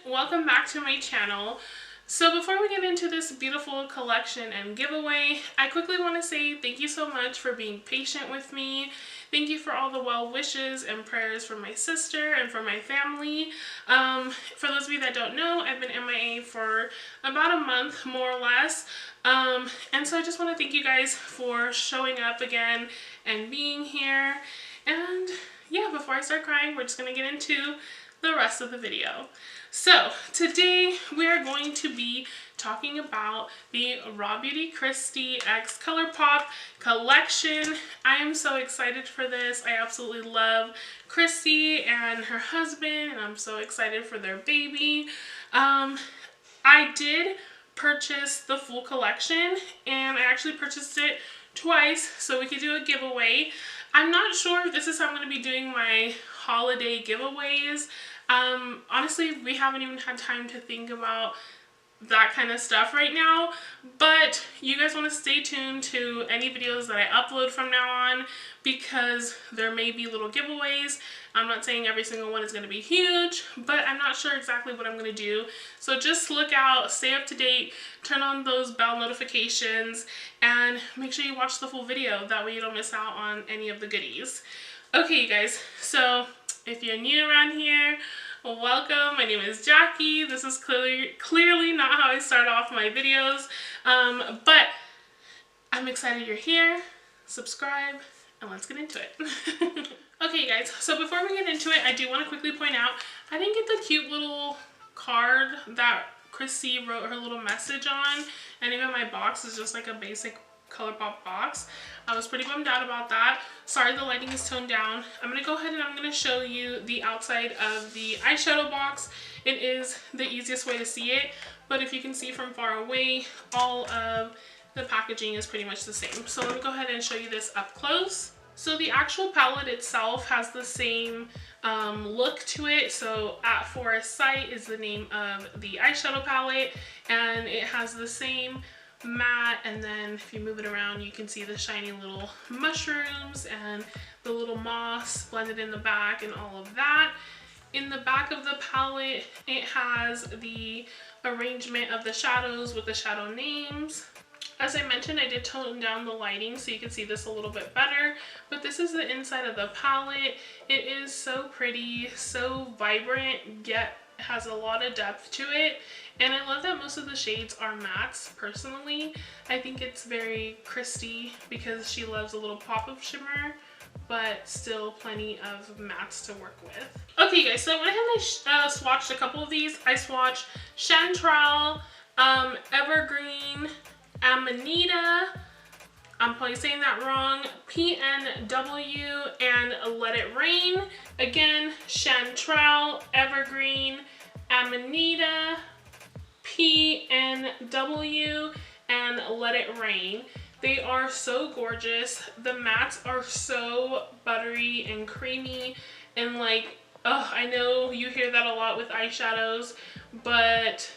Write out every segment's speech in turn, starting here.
welcome back to my channel. So before we get into this beautiful collection and giveaway, I quickly want to say thank you so much for being patient with me. Thank you for all the well wishes and prayers for my sister and for my family. For those of you that don't know, I've been MIA for about a month, more or less. And so I just want to thank you guys for showing up again and being here. And yeah, before I start crying, we're just going to get into the rest of the video. So today we are going to be talking about the RawBeautyKristi x Colourpop collection. I am so excited for this. I absolutely love Kristi and her husband, and I'm so excited for their baby. I did purchase the full collection, and I actually purchased it twice so we could do a giveaway. I'm not sure if this is how I'm going to be doing my holiday giveaways. Honestly, we haven't even had time to think about that kind of stuff right now, but you guys want to stay tuned to any videos that I upload from now on, because there may be little giveaways. I'm not saying every single one is going to be huge, but I'm not sure exactly what I'm going to do. So just look out, stay up to date, turn on those bell notifications, and make sure you watch the full video. That way you don't miss out on any of the goodies. Okay, you guys, so if you're new around here, welcome. My name is Jackie. This is clearly not how I start off my videos, but I'm excited you're here. Subscribe, and let's get into it. Okay, guys, so before we get into it, I do want to quickly point out, I didn't get the cute little card that Kristi wrote her little message on, and even my box is just like a basic Colourpop box. I was pretty bummed out about that. Sorry the lighting is toned down. I'm going to go ahead and I'm going to show you the outside of the eyeshadow box. It is the easiest way to see it, but if you can see from far away, all of the packaging is pretty much the same. So let me go ahead and show you this up close. So the actual palette itself has the same look to it. So At Forest Sight is the name of the eyeshadow palette, and it has the same matte, and then if you move it around you can see the shiny little mushrooms and the little moss blended in the back and all of that. In the back of the palette it has the arrangement of the shadows with the shadow names. As I mentioned, I did tone down the lighting so you can see this a little bit better, but this is the inside of the palette. It is so pretty, so vibrant, yet has a lot of depth to it, and I love that most of the shades are mattes. Personally, I think it's very Kristi because she loves a little pop of shimmer, but still plenty of mattes to work with. Okay guys, so I went ahead and I swatched a couple of these. I swatched Chanterelle, Evergreen, Amanita, I'm probably saying that wrong, PNW, and Let It Rain. Again, Chanterelle, Evergreen, Amanita, PNW, and Let It Rain. They are so gorgeous. The mattes are so buttery and creamy, and like, oh, I know you hear that a lot with eyeshadows, but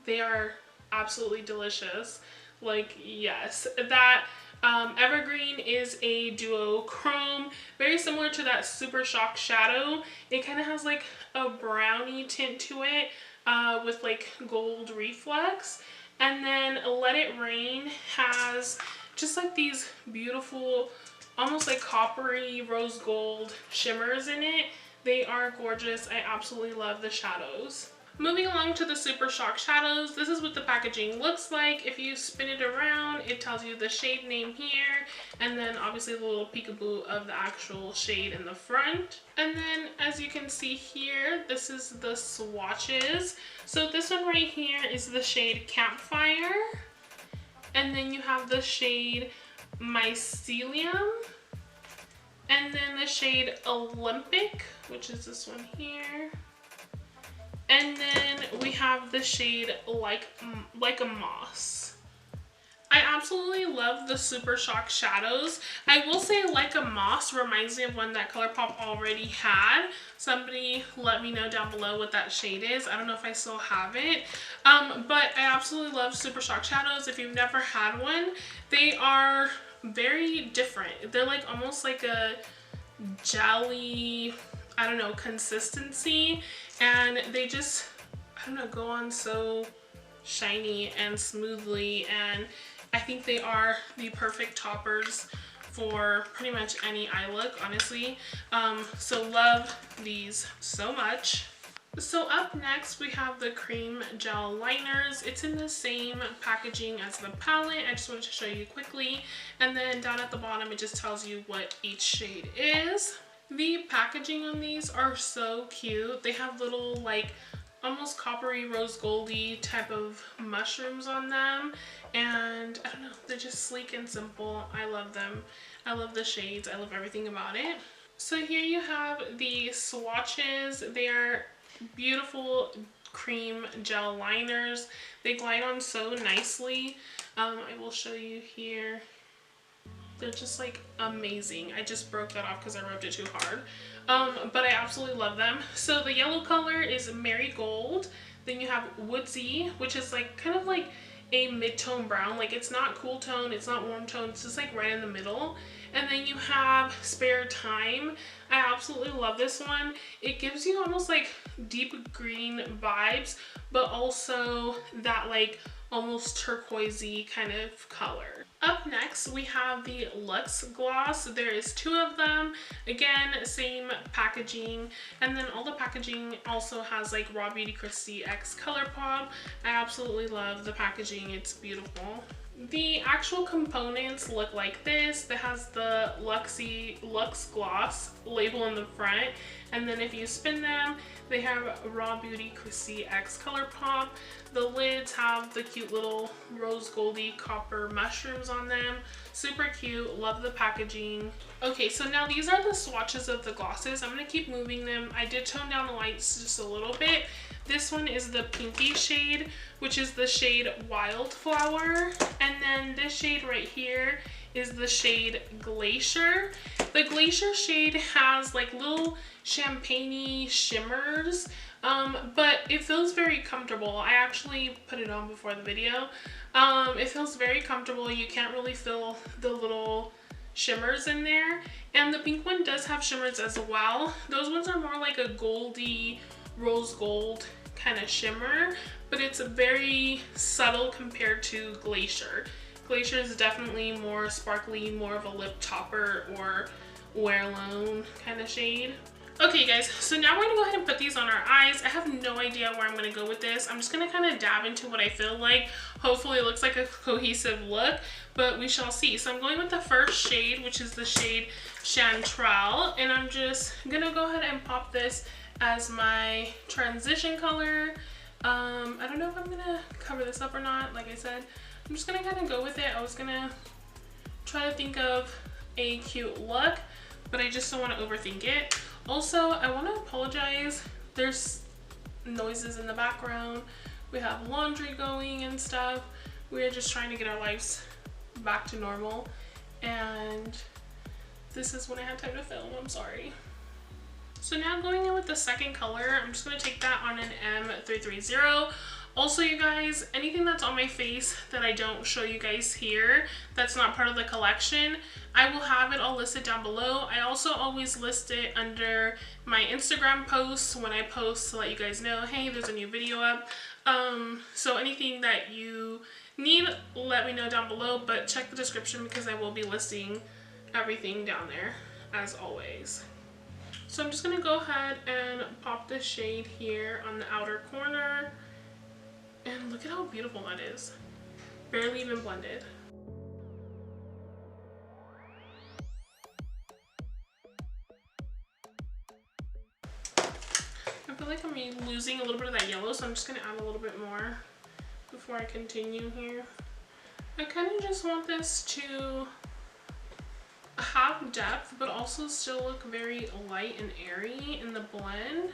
they are absolutely delicious. Like, yes, that Evergreen is a duochrome, very similar to that Super Shock shadow. It kind of has like a brownie tint to it with like gold reflex. And then Let It Rain has just like these beautiful, almost like coppery rose gold shimmers in it. They are gorgeous. I absolutely love the shadows. Moving along to the Super Shock shadows, this is what the packaging looks like. If you spin it around, it tells you the shade name here, and then obviously the little peekaboo of the actual shade in the front. And then as you can see here, this is the swatches. So this one right here is the shade Campfire, and then you have the shade MYCELIUM, and then the shade Olympic, which is this one here. And then we have the shade like a Moss. I absolutely love the Super Shock shadows. I will say Like a Moss reminds me of one that Colourpop already had. Somebody let me know down below what that shade is. I don't know if I still have it. But I absolutely love Super Shock shadows. If you've never had one, they are very different. They're like almost like a jelly, I don't know, consistency, and they just I don't know, go on so shiny and smoothly, and I think they are the perfect toppers for pretty much any eye look, honestly. So love these so much. So up next we have the Creme gel liners. It's in the same packaging as the palette. I just wanted to show you quickly, and then down at the bottom it just tells you what each shade is. The packaging on these are so cute. They have little like almost coppery rose goldy type of mushrooms on them, and I don't know, they're just sleek and simple. I love them. I love the shades. I love everything about it. So here you have the swatches. They are beautiful cream gel liners. They glide on so nicely. I will show you here. They're just like amazing. I just broke that off because I rubbed it too hard. But I absolutely love them. So the yellow color is Marigold. Then you have Woodsy, which is like kind of like a mid-tone brown. Like it's not cool tone, it's not warm tone, it's just like right in the middle. And then you have Spare Time. I absolutely love this one. It gives you almost like deep green vibes, but also that like almost turquoisey kind of color. Up next we have the Lux Gloss. There is 2 of them. Again, same packaging, and then all the packaging also has like RawBeautyKristi x Colourpop. I absolutely love the packaging. It's beautiful. The actual components look like this. It has the Lux Gloss label in the front, and then if you spin them, they have RawBeautyKristi x Colourpop. The lids have the cute little rose goldy copper mushrooms on them. Super cute. Love the packaging. Okay, so now these are the swatches of the glosses. I'm going to keep moving them. I did tone down the lights just a little bit. This one is the pinky shade, which is the shade Wildflower. And then this shade right here is the shade Glacier. The Glacier shade has like little champagne-y shimmers, but it feels very comfortable. I actually put it on before the video. It feels very comfortable. You can't really feel the little shimmers in there. And the pink one does have shimmers as well. Those ones are more like a goldy, rose gold kind of shimmer, but it's very subtle compared to Glacier. Glacier is definitely more sparkly, more of a lip topper or wear alone kind of shade. Okay guys, so now we're gonna go ahead and put these on our eyes. I have no idea where I'm gonna go with this. I'm just gonna kind of dab into what I feel like. Hopefully it looks like a cohesive look, but we shall see. So I'm going with the first shade, which is the shade Chanterelle, and I'm just gonna go ahead and pop this as my transition color. I don't know if I'm gonna cover this up or not. Like I said, I'm just gonna kind of go with it. I was gonna try to think of a cute look, but I just don't want to overthink it. Also, I want to apologize. There's noises in the background. We have laundry going and stuff. We're just trying to get our lives back to normal, and this is when I had time to film. I'm sorry. So now going in with the second color, I'm just going to take that on an M330. Also, you guys, anything that's on my face that I don't show you guys here, that's not part of the collection, I will have it all listed down below. I also always list it under my Instagram posts when I post to let you guys know, hey, there's a new video up. So anything that you need, let me know down below, but check the description because I will be listing everything down there as always. So I'm just going to go ahead and pop this shade here on the outer corner. And look at how beautiful that is. Barely even blended. I feel like I'm losing a little bit of that yellow, so I'm just going to add a little bit more before I continue here. I kind of just want this to have depth, but also still look very light and airy in the blend.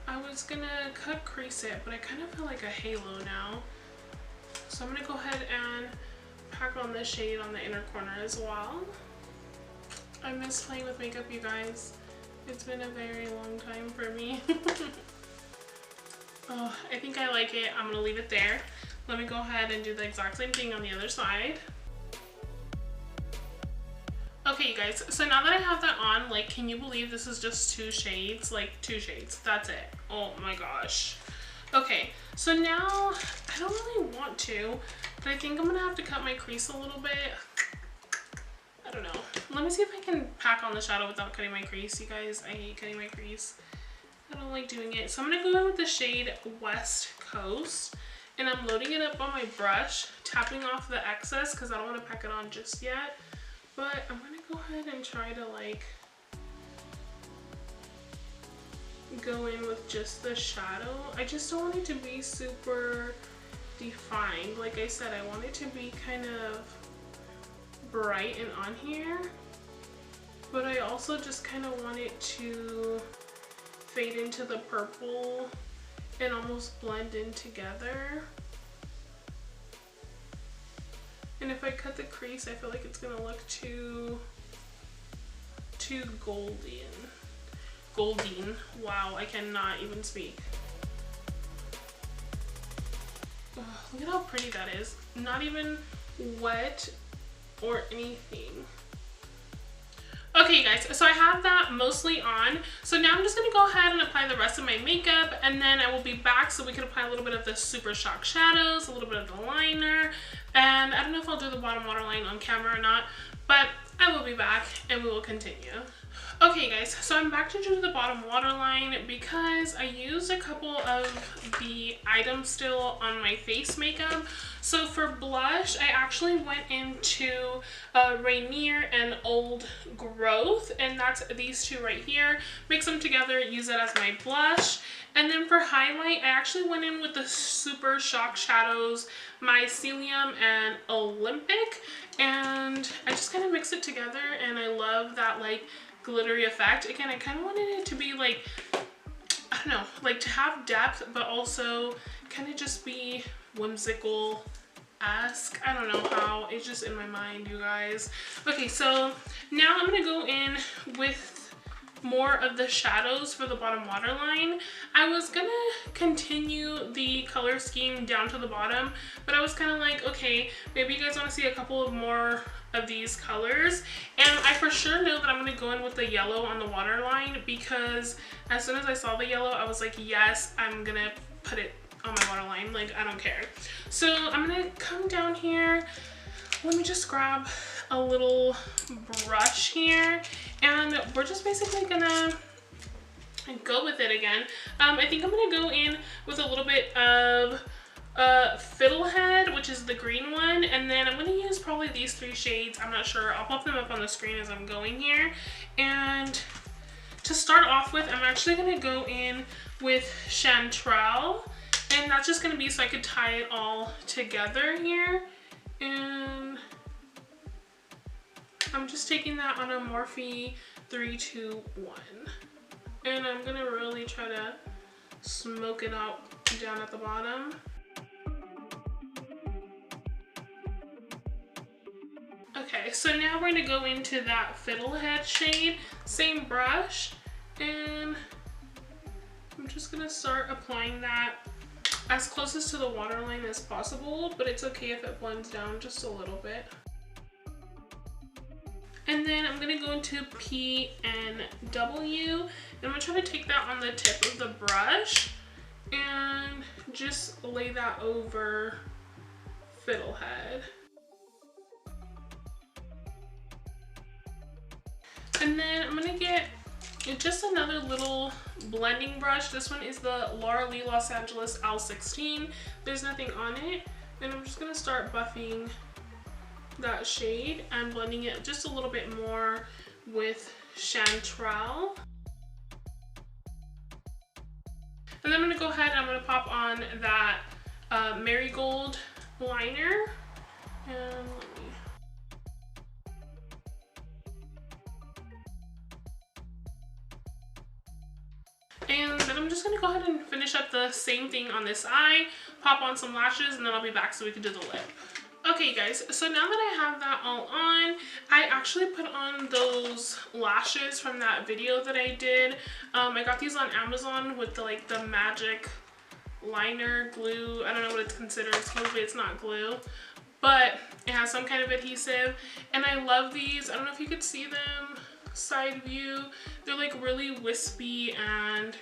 I was gonna cut crease it, but I kind of feel like a halo now. So I'm gonna go ahead and pack on this shade on the inner corner as well. I miss playing with makeup, you guys. It's been a very long time for me. Oh, I think I like it. I'm gonna leave it there. Let me go ahead and do the exact same thing on the other side. Okay, you guys, so now that I have that on, like, can you believe this is just 2 shades? Like, 2 shades. That's it. Oh my gosh. Okay, so now I don't really want to, but I think I'm gonna have to cut my crease a little bit. I don't know. Let me see if I can pack on the shadow without cutting my crease. You guys, I hate cutting my crease. I don't like doing it. So I'm gonna go in with the shade West Coast, and I'm loading it up on my brush, tapping off the excess because I don't want to pack it on just yet. But I'm gonna go ahead and try to like go in with just the shadow. I just don't want it to be super defined. Like I said, I want it to be kind of bright and on here, but I also just kind of want it to fade into the purple and almost blend in together. And if I cut the crease, I feel like it's gonna look too golden. Wow, I cannot even speak. Oh, look at how pretty that is. Not even wet or anything. Okay guys, so I have that mostly on. So now I'm just gonna go ahead and apply the rest of my makeup, and then I will be back so we can apply a little bit of the Super Shock shadows, a little bit of the liner, and I don't know if I'll do the bottom waterline on camera or not, but I will be back and we will continue. Okay guys, so I'm back to do the bottom waterline because I used a couple of the items still on my face makeup. So for blush, I actually went into Rainier and Old Growth, and that's these two right here. Mix them together, use it as my blush. And then for highlight, I actually went in with the Super Shock Shadows, MYCELIUM and Olympic, and I just kind of mix it together, and I love that like glittery effect. Again, I kind of wanted it to be like, I don't know, like to have depth, but also kind of just be whimsical-esque. I don't know how, it's just in my mind, you guys. Okay, so now I'm gonna go in with more of the shadows for the bottom waterline. I was gonna continue the color scheme down to the bottom, but I was kind of like, okay, maybe you guys want to see a couple of more of these colors, and I for sure know that I'm going to go in with the yellow on the waterline, because as soon as I saw the yellow, I was like, yes, I'm gonna put it on my waterline, like I don't care. So I'm gonna come down here, let me just grab a little brush here, and we're just basically gonna go with it again. I think I'm gonna go in with a little bit of Fiddlehead, which is the green one, and then I'm going to use probably these three shades. I'm not sure. I'll pop them up on the screen as I'm going here. And to start off with, I'm actually going to go in with Chanterelle, and that's just going to be so I could tie it all together here. And I'm just taking that on a Morphe 3, 2, 1. And I'm going to really try to smoke it out down at the bottom. Okay, so now we're going to go into that Fiddlehead shade, same brush, and I'm just going to start applying that as closest to the waterline as possible, but it's okay if it blends down just a little bit. And then I'm going to go into PNW, and I'm going to try to take that on the tip of the brush and just lay that over Fiddlehead. And then I'm gonna get just another little blending brush. This one is the Laura Lee Los Angeles L16. There's nothing on it. And I'm just gonna start buffing that shade and blending it just a little bit more with Chanterelle. And then I'm gonna go ahead and I'm gonna pop on that Marigold liner. And let me... And then I'm just going to go ahead and finish up the same thing on this eye, pop on some lashes, and then I'll be back so we can do the lip. Okay guys, so now that I have that all on, I actually put on those lashes from that video that I did. I got these on Amazon with the magic liner glue. I don't know what it's considered. Hopefully it's not glue, but it has some kind of adhesive, and I love these. I don't know if you could see them side view. They're like really wispy, and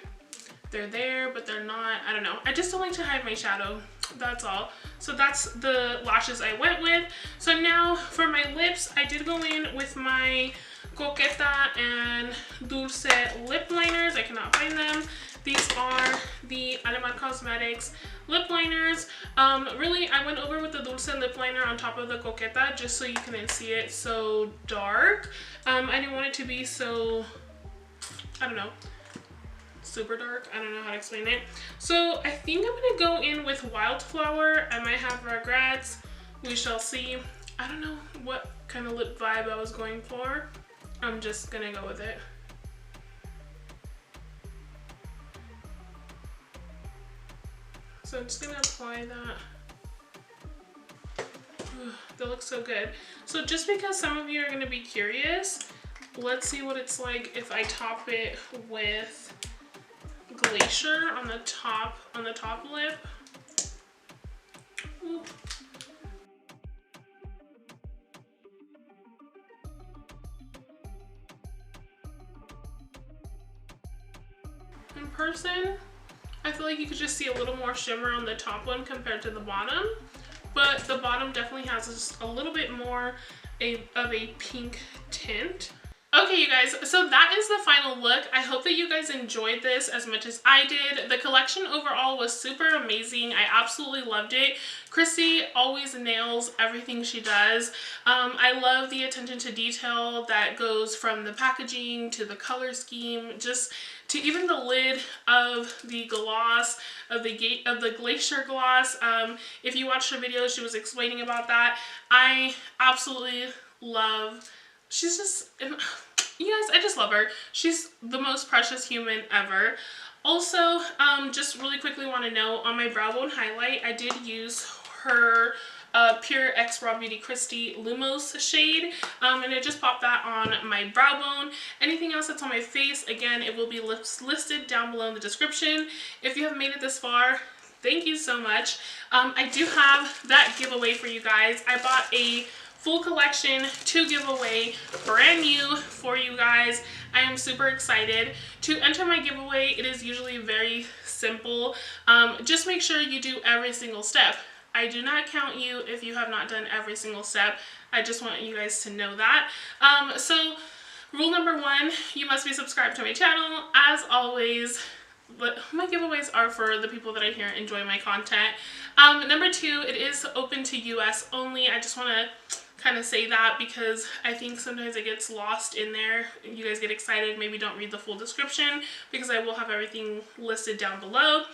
they're there, but they're not. I don't know. I just don't like to hide my shadow. That's all. So that's the lashes I went with. So now for my lips, I did go in with my Coqueta and Dulce lip liners. I cannot find them. These are the Alemán Cosmetics lip liners. Really, I went over with the Dulce lip liner on top of the Coqueta just so you couldn't see it so dark. I didn't want it to be so, I don't know, super dark. I don't know how to explain it. So I think I'm gonna go in with Wildflower. I might have regrets. We shall see. I don't know what kind of lip vibe I was going for. I'm just gonna go with it. So I'm just gonna apply that. That looks so good. So just because some of you are gonna be curious, let's see what it's like if I top it with Glacier on the top lip. Ooh. In person, I feel like you could just see a little more shimmer on the top one compared to the bottom, but the bottom definitely has just a little bit more of a pink tint. Okay, you guys, so that is the final look. I hope that you guys enjoyed this as much as I did. The collection overall was super amazing. I absolutely loved it. Kristi always nails everything she does. I love the attention to detail that goes from the packaging to the color scheme, just to even the lid of the gloss, of the Glacier gloss. If you watched her video, she was explaining about that. I absolutely love, she's just, you guys, I just love her. She's the most precious human ever. Also, just really quickly want to know, on my brow bone highlight, I did use her Pure X RawBeautyKristi Lumos shade, and it just popped that on my brow bone. Anything else that's on my face, again, it will be listed down below in the description. If you have made it this far, thank you so much. I do have that giveaway for you guys. I bought a full collection to give away, brand new for you guys. I am super excited to enter my giveaway. It is usually very simple. Just make sure you do every single step. I do not count you if you have not done every single step. I just want you guys to know that. So rule number 1, you must be subscribed to my channel. As always, but my giveaways are for the people that I hear enjoy my content. Number 2, it is open to US only. I just want to kind of say that because I think sometimes it gets lost in there. You guys get excited, maybe don't read the full description, because I will have everything listed down below.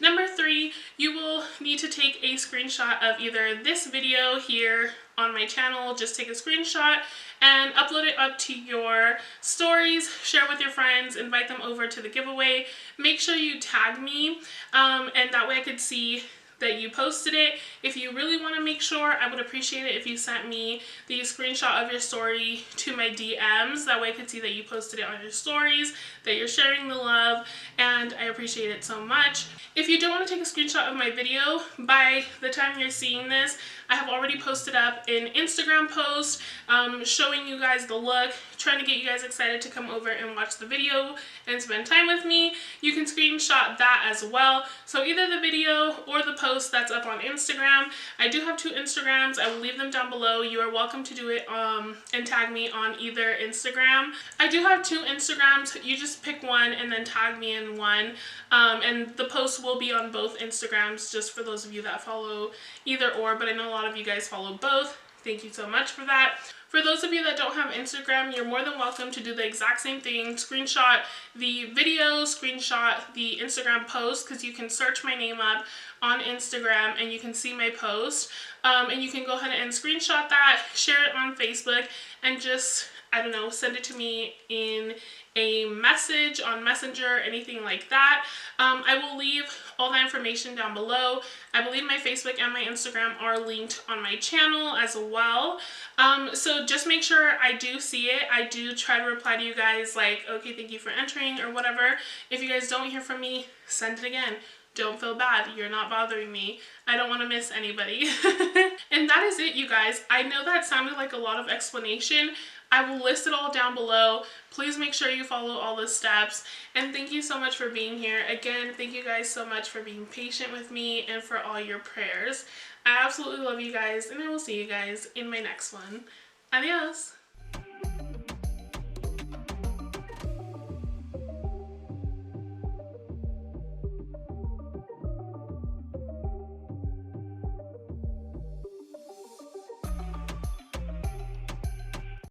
Number 3, you will need to take a screenshot of either this video here on my channel, just take a screenshot and upload it up to your stories, share with your friends, invite them over to the giveaway. Make sure you tag me, and that way I could see that you posted it. If you really want to make sure, I would appreciate it if you sent me the screenshot of your story to my DMs. That way I could see that you posted it on your stories, that you're sharing the love, and I appreciate it so much. If you don't want to take a screenshot of my video, by the time you're seeing this, I have already posted up an Instagram post showing you guys the look, trying to get you guys excited to come over and watch the video and spend time with me. You can screenshot that as well. So either the video or the post that's up on Instagram. I do have 2 Instagrams. I will leave them down below. You are welcome to do it and tag me on either Instagram. I do have 2 Instagrams. You just pick one and then tag me in one. And the post will be on both Instagrams, just for those of you that follow either or, but I know a lot of you guys follow both. Thank you so much for that. For those of you that don't have Instagram, you're more than welcome to do the exact same thing. Screenshot the video, screenshot the Instagram post, because you can search my name up on Instagram and you can see my post. And you can go ahead and screenshot that, share it on Facebook, and just, I don't know, send it to me in a message on Messenger, anything like that. I will leave all that information down below. I believe my Facebook and my Instagram are linked on my channel as well. So just make sure I do see it. I do try to reply to you guys like, okay, thank you for entering or whatever. If you guys don't hear from me, send it again. don't feel bad. You're not bothering me. I don't want to miss anybody. And that is it, you guys. I know that sounded like a lot of explanation. I will list it all down below. Please make sure you follow all the steps. And thank you so much for being here. Again, thank you guys so much for being patient with me and for all your prayers. I absolutely love you guys, and I will see you guys in my next one. Adios!